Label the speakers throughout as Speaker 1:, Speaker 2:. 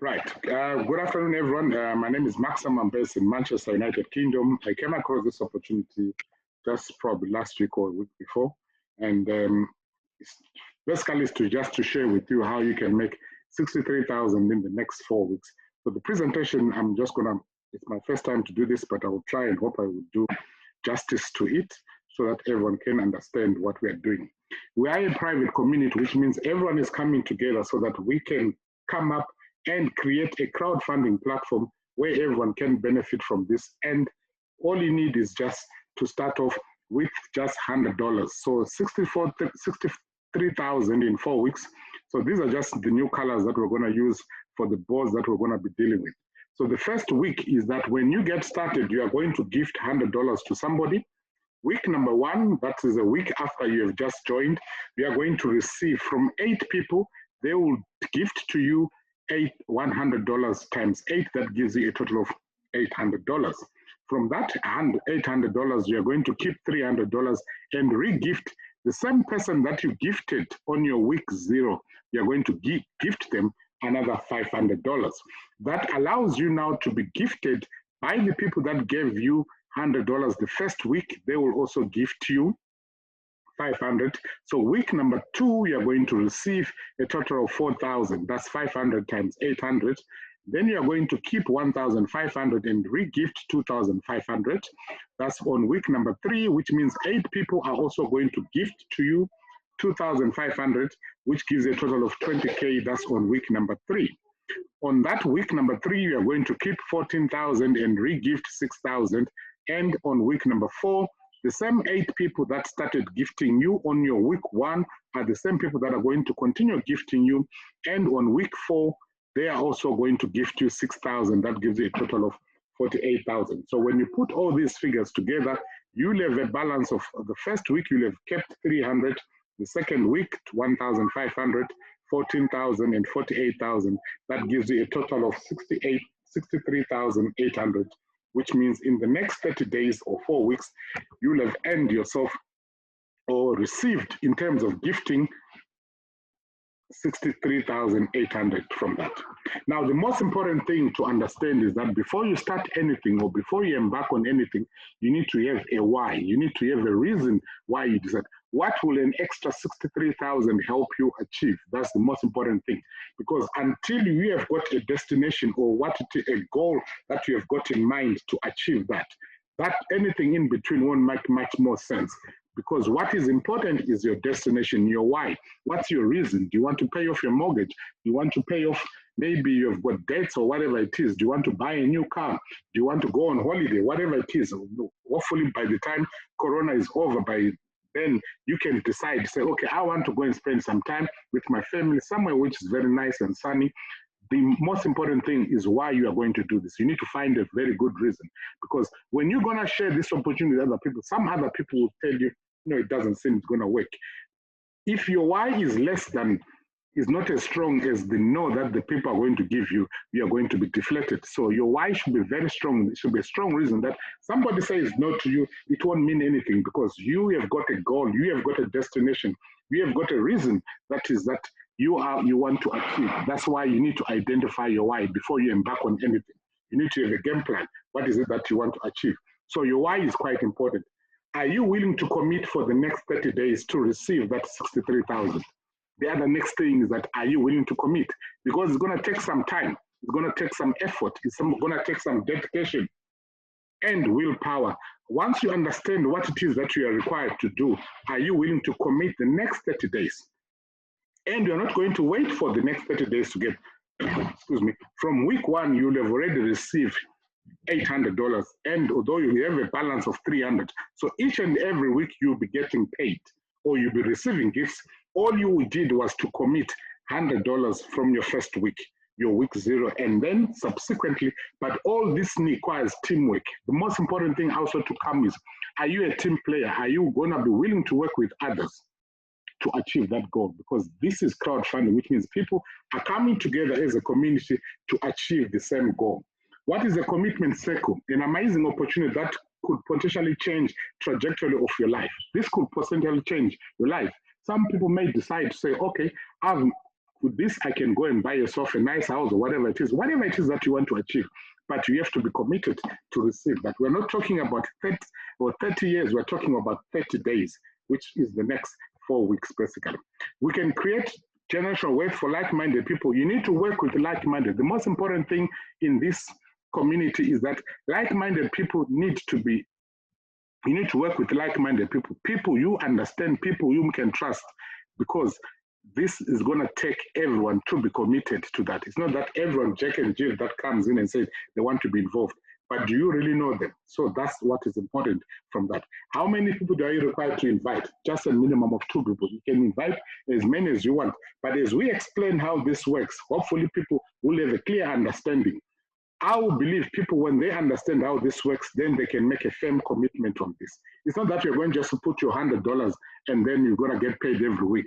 Speaker 1: Right. Good afternoon, everyone. My name is Maxim. I'm based in Manchester, United Kingdom. I came across this opportunity just probably last week or a week before, and it's basically is to share with you how you can make 63,000 in the next 4 weeks. So the presentation, I'm just gonna. It's my first time to do this, but I will try and hope I will do justice to it so that everyone can understand what we are doing. We are a private community, which means everyone is coming together so that we can come up and create a crowdfunding platform where everyone can benefit from this. And all you need is just to start off with just $100. So 63,000 in 4 weeks. So these are just the new colors that we're going to use for the boards that we're going to be dealing with. So the first week is that when you get started, you are going to gift $100 to somebody. Week number one, that is a week after you have just joined, you are going to receive from 8 people. They will gift to you $100 times 8. That gives you a total of $800. From that $800, you are going to keep $300 and re-gift the same person that you gifted on your week 0. You are going to gift them another $500. That allows you now to be gifted by the people that gave you $100 the first week. They will also gift you 500. So week number 2, you're going to receive a total of 4,000. That's 500 times 800. Then you're going to keep 1,500 and re-gift 2,500. That's on week number 3, which means 8 people are also going to gift to you 2,500, which gives a total of 20K. That's on week number 3. On that week number 3, you are going to keep 14,000 and re-gift 6,000. And on week number 4, the same 8 people that started gifting you on your week 1 are the same people that are going to continue gifting you. And on week 4, they are also going to gift you 6,000. That gives you a total of 48,000. So when you put all these figures together, you'll have a balance of the first week, you'll have kept 300. The second week, 1,500, 14,000, and 48,000. That gives you a total of 63,800. Which means in the next 30 days or 4 weeks, you'll have earned yourself or received in terms of gifting 63,800 from that. Now, the most important thing to understand is that before you start anything or before you embark on anything, you need to have a why. You need to have a reason why you decide. What will an extra 63,000 help you achieve? That's the most important thing. Because until you have got a destination or a goal that you have got in mind to achieve that anything in between won't make much more sense. Because what is important is your destination, your why. What's your reason? Do you want to pay off your mortgage? Do you want to pay off, maybe you've got debts or whatever it is. Do you want to buy a new car? Do you want to go on holiday? Whatever it is. Hopefully by the time Corona is over, then you can decide, say, okay, I want to go and spend some time with my family somewhere which is very nice and sunny. The most important thing is why you are going to do this. You need to find a very good reason. Because when you're going to share this opportunity with other people, some other people will tell you, it doesn't seem it's going to work. If your why is not as strong as the no that the people are going to give you, you are going to be deflated. So your why should be very strong. It should be a strong reason that somebody says no to you, it won't mean anything because you have got a goal, you have got a destination, you have got a reason that you want to achieve. That's why you need to identify your why before you embark on anything. You need to have a game plan. What is it that you want to achieve? So your why is quite important. Are you willing to commit for the next 30 days to receive that 63,000? The other next thing is that, are you willing to commit? Because it's going to take some time. It's going to take some effort. It's going to take some dedication and willpower. Once you understand what it is that you are required to do, are you willing to commit the next 30 days? And you're not going to wait for the next 30 days to get, from week 1, you'll have already received $800. And although you have a balance of 300, so each and every week you'll be getting paid or you'll be receiving gifts. All you did was to commit $100 from your first week, your week 0, and then subsequently, but all this requires teamwork. The most important thing also to come is, are you a team player? Are you going to be willing to work with others to achieve that goal? Because this is crowdfunding, which means people are coming together as a community to achieve the same goal. What is a commitment circle? An amazing opportunity that could potentially change trajectory of your life. This could potentially change your life. Some people may decide to say, okay, I've with this, I can go and buy yourself a nice house or whatever it is that you want to achieve. But you have to be committed to receive that. We're not talking about 30 years, we're talking about 30 days, which is the next 4 weeks, basically. We can create generational wealth for like-minded people. You need to work with like-minded. The most important thing in this community is that like-minded people need to be, you need to work with like-minded people, people you understand, people you can trust, because this is going to take everyone to be committed to that. It's not that everyone, Jack and Jill, that comes in and says they want to be involved, but do you really know them? So that's what is important from that. How many people are you required to invite? Just a minimum of 2 people. You can invite as many as you want, but as we explain how this works, hopefully people will have a clear understanding. I will believe people, when they understand how this works, then they can make a firm commitment on this. It's not that you're going just to put your $100 and then you're going to get paid every week.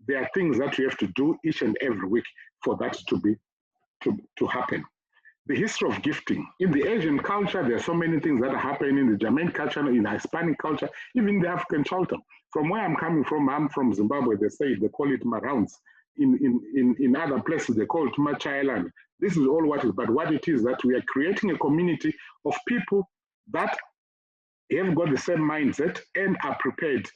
Speaker 1: There are things that you have to do each and every week for that to happen. The history of gifting. In the Asian culture, there are so many things that are happening in the German culture, in the Hispanic culture, even the African culture. From where I'm coming from, I'm from Zimbabwe, they call it Marounds. In other places, they call it Macha Island. This is all what it is, but what it is that we are creating a community of people that have got the same mindset and are prepared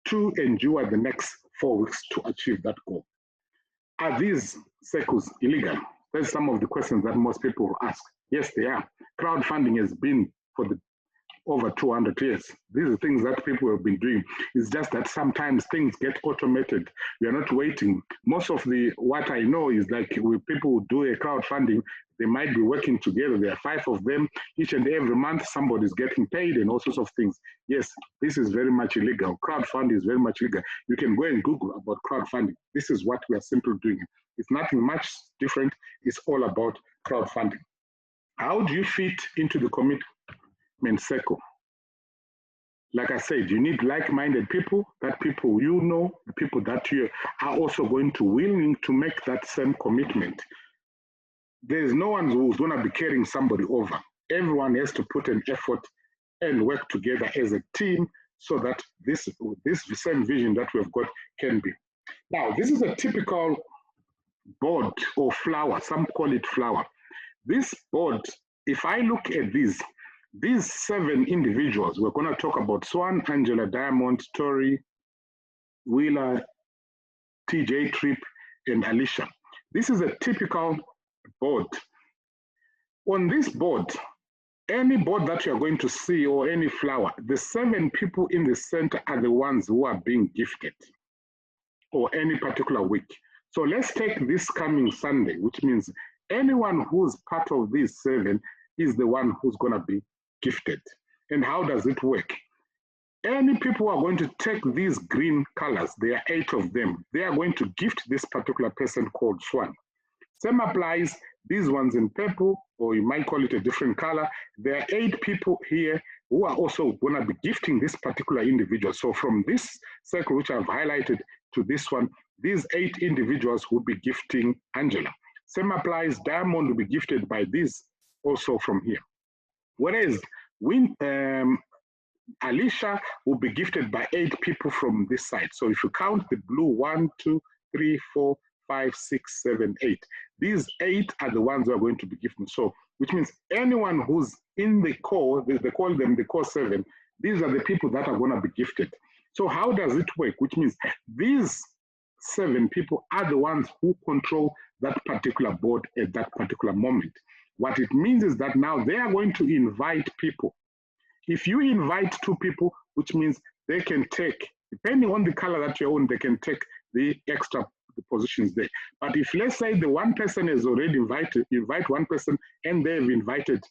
Speaker 1: to endure the next 4 weeks to achieve that goal. Are these circles illegal? That's some of the questions that most people ask. Yes, they are. Crowdfunding has been for over 200 years. These are things that people have been doing. It's just that sometimes things get automated. We are not waiting. Most of what I know is like when people do a crowdfunding, they might be working together. There are 5 of them. Each and every month, somebody's getting paid and all sorts of things. Yes, this is very much illegal. Crowdfunding is very much illegal. You can go and Google about crowdfunding. This is what we are simply doing. It's nothing much different. It's all about crowdfunding. How do you fit into the commitment circle? Like I said, you need like-minded people, that people you know, the people that you are also going to willing to make that same commitment. There's no one who's going to be carrying somebody over. Everyone has to put an effort and work together as a team so that this same vision that we've got can be. Now, this is a typical board or flower. Some call it flower. This board, if I look at these 7 individuals, we're going to talk about Swan, Angela, Diamond, Tori, Wheeler, TJ, Tripp, and Alicia. This is a typical board. On this board, any board that you're going to see or any flower, the 7 people in the center are the ones who are being gifted or any particular week. So let's take this coming Sunday, which means anyone who's part of these 7 is the one who's going to be gifted. And how does it work? Any people who are going to take these green colors, there are 8 of them, they are going to gift this particular person called Swan. Same applies, these ones in purple, or you might call it a different color. There are 8 people here who are also going to be gifting this particular individual. So from this circle, which I've highlighted to this one, these 8 individuals will be gifting Angela. Same applies, Diamond will be gifted by this also from here. Whereas Alicia will be gifted by 8 people from this side. So if you count the blue, 1, 2, 3, 4, 5, 6, 7, 8. These 8 are the ones who are going to be gifted. So, which means anyone who's in the core, they call them the core 7, these are the people that are going to be gifted. So how does it work? Which means these 7 people are the ones who control that particular board at that particular moment. What it means is that now they are going to invite people. If you invite 2 people, which means they can take, depending on the color that you own, they can take the extra positions there. But if let's say the one person is already invite one person and they've invited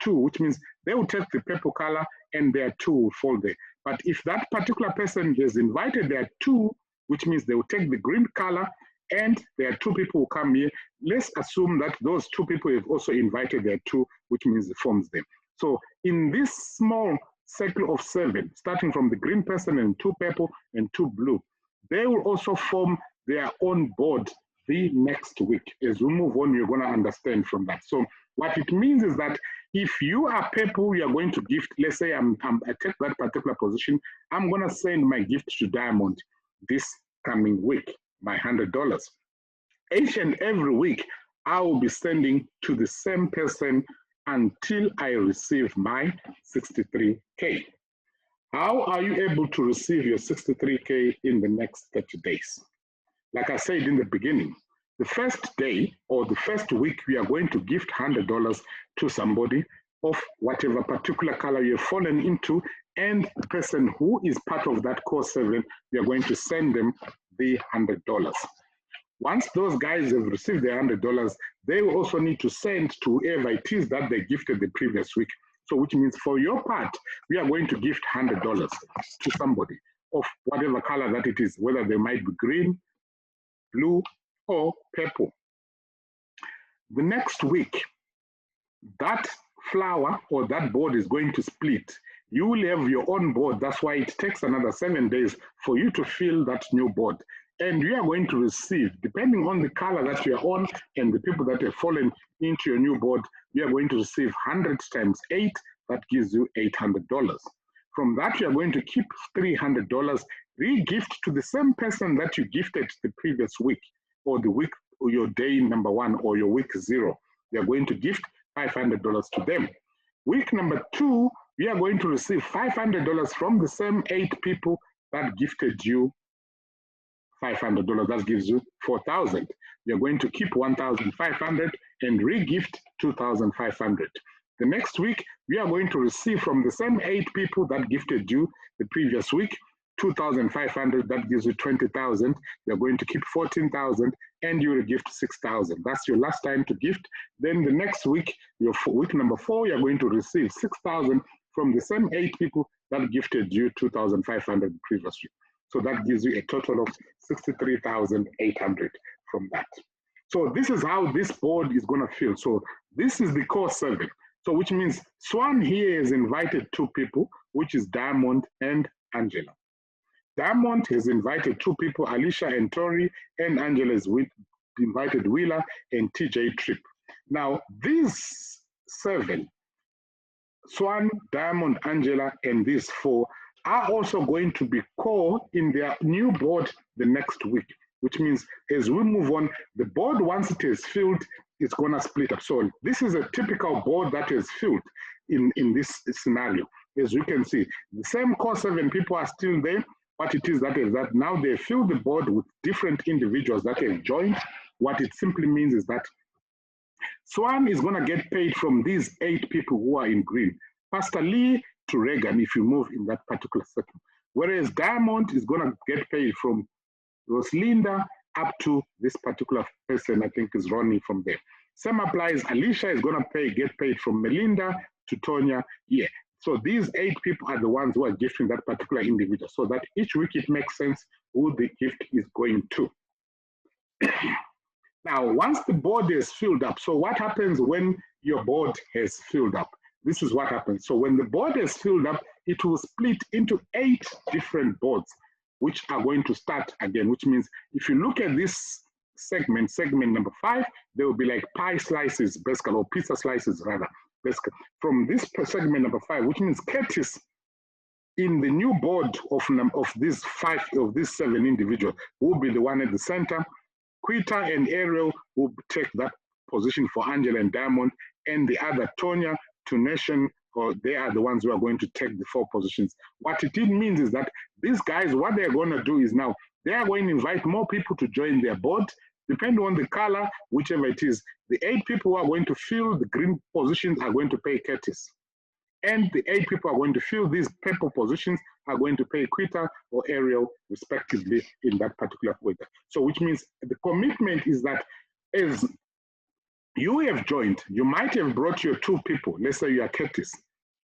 Speaker 1: 2, which means they will take the purple color and their 2 will fall there. But if that particular person is invited their 2, which means they will take the green color and there are 2 people who come here, let's assume that those 2 people have also invited their 2, which means it forms them. So in this small circle of 7, starting from the green person and 2 purple and 2 blue, they will also form their own board the next week. As we move on, you're going to understand from that. So what it means is that if you are purple, you are going to gift, let's say I take that particular position, I'm going to send my gift to Diamond this coming week, my $100. Each and every week, I will be sending to the same person until I receive my 63K. How are you able to receive your 63K in the next 30 days? Like I said in the beginning, the first day or the first week, we are going to gift $100 to somebody of whatever particular color you've fallen into, and the person who is part of that core 7, we are going to send them the $100. Once those guys have received their $100, they will also need to send to whoever it is that they gifted the previous week. So which means for your part, we are going to gift $100 to somebody of whatever color that it is, whether they might be green, blue, or purple. The next week, that flower or that board is going to split. You will have your own board. That's why it takes another 7 days for you to fill that new board. And you are going to receive, depending on the color that you are on and the people that have fallen into your new board, you are going to receive 100 times 8. That gives you $800. From that, you are going to keep $300, re-gift to the same person that you gifted the previous week, or the week, or your day number 1, or your week 0. You are going to gift $500 to them. Week number 2, we are going to receive $500 from the same 8 people that gifted you $500. That gives you $4,000. You're going to keep $1,500 and re-gift $2,500. The next week, we are going to receive from the same 8 people that gifted you the previous week $2,500. That gives you $20,000. You're going to keep $14,000 and you will gift $6,000. That's your last time to gift. Then the next week, your week number 4, you're going to receive $6,000 from the same 8 people that gifted you $2,500 previously. So that gives you a total of $63,800 from that. So this is how this board is going to feel. So this is the core 7. So which means Swan here has invited 2 people, which is Diamond and Angela. Diamond has invited 2 people, Alicia and Tori, and Angela has invited Wheeler and TJ Tripp. Now these 7, Swan, Diamond, Angela, and these 4 are also going to be core in their new board the next week, which means as we move on, the board, once it is filled, it's going to split up. So this is a typical board that is filled in this scenario. As you can see, the same core 7 people are still there. What it is that now they fill the board with different individuals that have joined. What it simply means is that Swan is going to get paid from these 8 people who are in green. Pastor Lee to Reagan, if you move in that particular segment. Whereas Diamond is going to get paid from Roslinda up to this particular person, I think is Ronnie from there. Same applies, Alicia is going to get paid from Melinda to Tonya. Yeah. So these 8 people are the ones who are gifting that particular individual, so that each week it makes sense who the gift is going to. Now, once the board is filled up, so what happens when your board has filled up? This is what happens. So when the board is filled up, it will split into 8 different boards, which are going to start again, which means if you look at this segment number 5, there will be like pie slices, basically, or pizza slices rather, basically. From this segment number 5, which means Curtis, in the new board of these 7 individuals, will be the one at the center. Quita and Ariel will take that position for Angela and Diamond, and the other, Tonya, to Nation, or they are the ones who are going to take the 4 positions. What it means is that these guys, what they're going to do is now, they are going to invite more people to join their board, depending on the color, whichever it is. The 8 people who are going to fill the green positions are going to pay Curtis. And the 8 people are going to fill these purple positions are going to pay Quita or Ariel, respectively, in that particular way. So which means the commitment is that as you have joined, you might have brought your 2 people, let's say you are Curtis,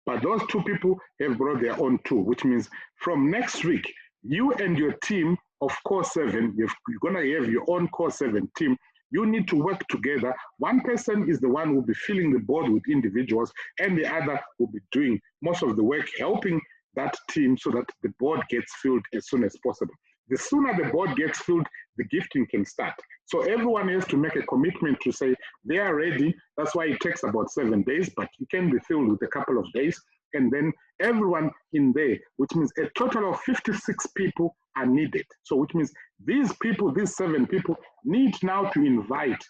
Speaker 1: but those 2 people have brought their own 2, which means from next week, you and your team of core 7, you're going to have your own core 7 team. You need to work together. One person is the one who will be filling the board with individuals, and the other will be doing most of the work, helping that team so that the board gets filled as soon as possible. The sooner the board gets filled, the gifting can start. So everyone has to make a commitment to say they are ready. That's why it takes about 7 days, but it can be filled with a couple of days. And then everyone in there, which means a total of 56 people are needed. So which means these people, these 7 people, need now to invite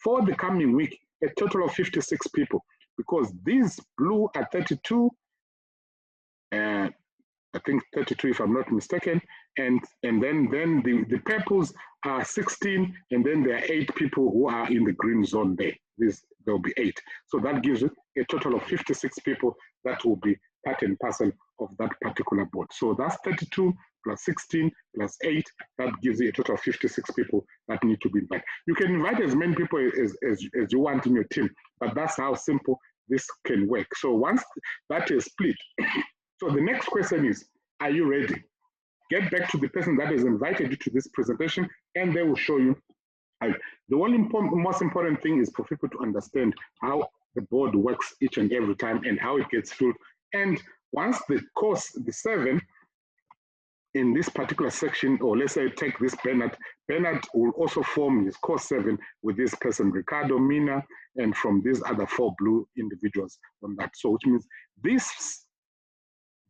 Speaker 1: for the coming week a total of 56 people, because these blue are 32, I think 32 if I'm not mistaken, and then the purples are 16, and then there are 8 people who are in the green zone there. There'll be 8. So that gives you a total of 56 people that will be part and parcel of that particular board. So that's 32 plus 16 plus 8, that gives you a total of 56 people that need to be invited. You can invite as many people as you want in your team, but that's how simple this can work. So once that is split, so the next question is, are you ready? Get back to the person that has invited you to this presentation, and they will show you. The only most important thing is for people to understand how the board works each and every time and how it gets filled. And once the 7 in this particular section, or let's say take this Bernard will also form his course 7 with this person, Ricardo, Mina, and from these other 4 blue individuals on that. So which means this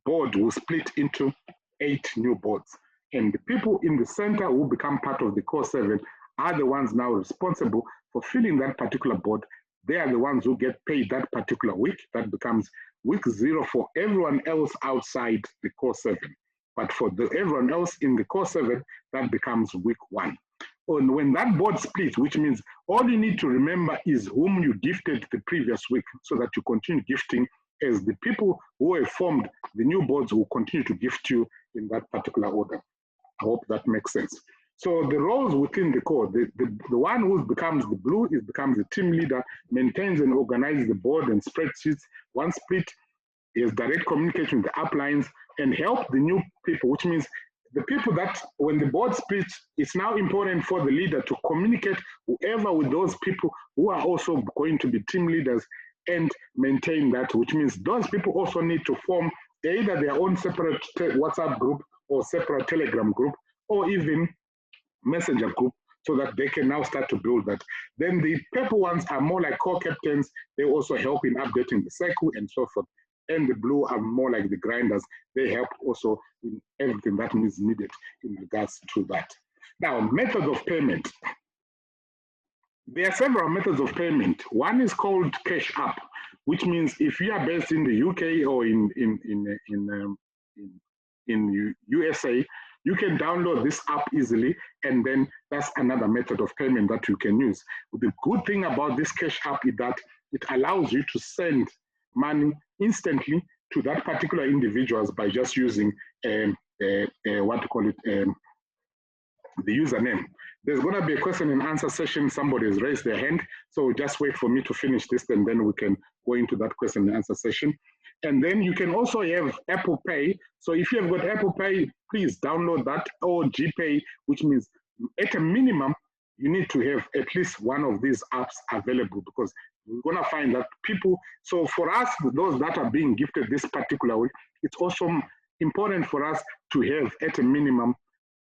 Speaker 1: board will split into 8 new boards. And the people in the center who become part of the core 7 are the ones now responsible for filling that particular board. They are the ones who get paid that particular week. That becomes week 0 for everyone else outside the core 7. But for everyone else in the core 7, that becomes week 1. And when that board splits, which means all you need to remember is whom you gifted the previous week, so that you continue gifting, as the people who have formed the new boards will continue to gift you in that particular order. I hope that makes sense. So the roles within the core, the one who becomes the blue becomes the team leader, maintains and organizes the board and spreadsheets. One split is direct communication with the uplines and help the new people, which means the people that when the board splits, it's now important for the leader to communicate whoever with those people who are also going to be team leaders and maintain that, which means those people also need to form either their own separate WhatsApp group or separate Telegram group or even Messenger group, so that they can now start to build that. Then the purple ones are more like co-captains. They also help in updating the cycle and so forth. And the blue are more like the grinders. They help also in everything that is needed in regards to that. Now, method of payment. There are several methods of payment. One is called cash up, which means if you are based in the UK or in USA, you can download this app easily, and then that's another method of payment that you can use. The good thing about this cash app is that it allows you to send money instantly to that particular individuals by just using the username. There's going to be a question and answer session. Somebody has raised their hand, so just wait for me to finish this, and then we can go into that question and answer session. And then you can also have Apple Pay. So if you have got Apple Pay, please download that, or GPay, which means at a minimum, you need to have at least one of these apps available, because we're going to find that people, so for us, those that are being gifted this particular week, it's also important for us to have at a minimum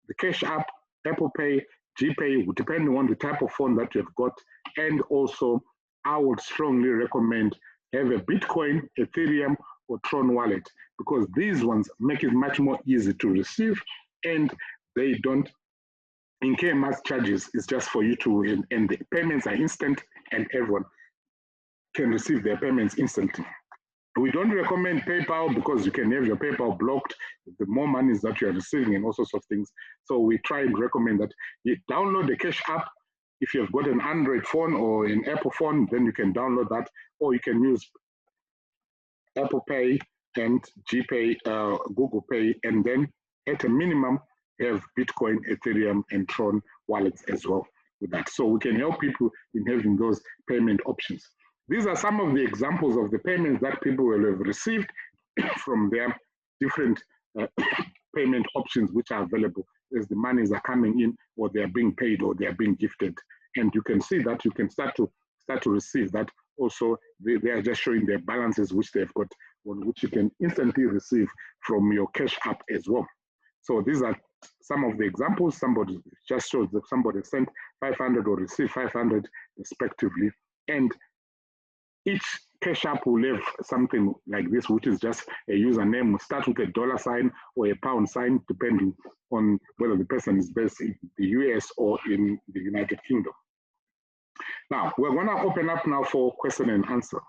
Speaker 1: the Cash App, Apple Pay, GPay, depending on the type of phone that you've got. And also, I would strongly recommend have a Bitcoin, Ethereum, or Tron wallet, because these ones make it much more easy to receive, and they don't incur much charges. It's just for you to, and the payments are instant, and everyone can receive their payments instantly. We don't recommend PayPal because you can have your PayPal blocked, the more monies that you are receiving and all sorts of things. So we try and recommend that you download the Cash App. If you've got an Android phone or an Apple phone, then you can download that, or you can use Apple Pay and GPay, Google Pay, and then at a minimum have Bitcoin, Ethereum, and Tron wallets as well with that. So we can help people in having those payment options. These are some of the examples of the payments that people will have received from their different payment options which are available as the monies are coming in, or they are being paid, or they are being gifted. And you can see that you can start to receive that. Also, they are just showing their balances which they've got, which you can instantly receive from your Cash App as well. So these are some of the examples. Somebody just shows that somebody sent 500 or received 500 respectively. And Each Cash App will have something like this, which is just a username. Start with a $ or a £, depending on whether the person is based in the US or in the United Kingdom. Now, we're going to open up now for question and answer.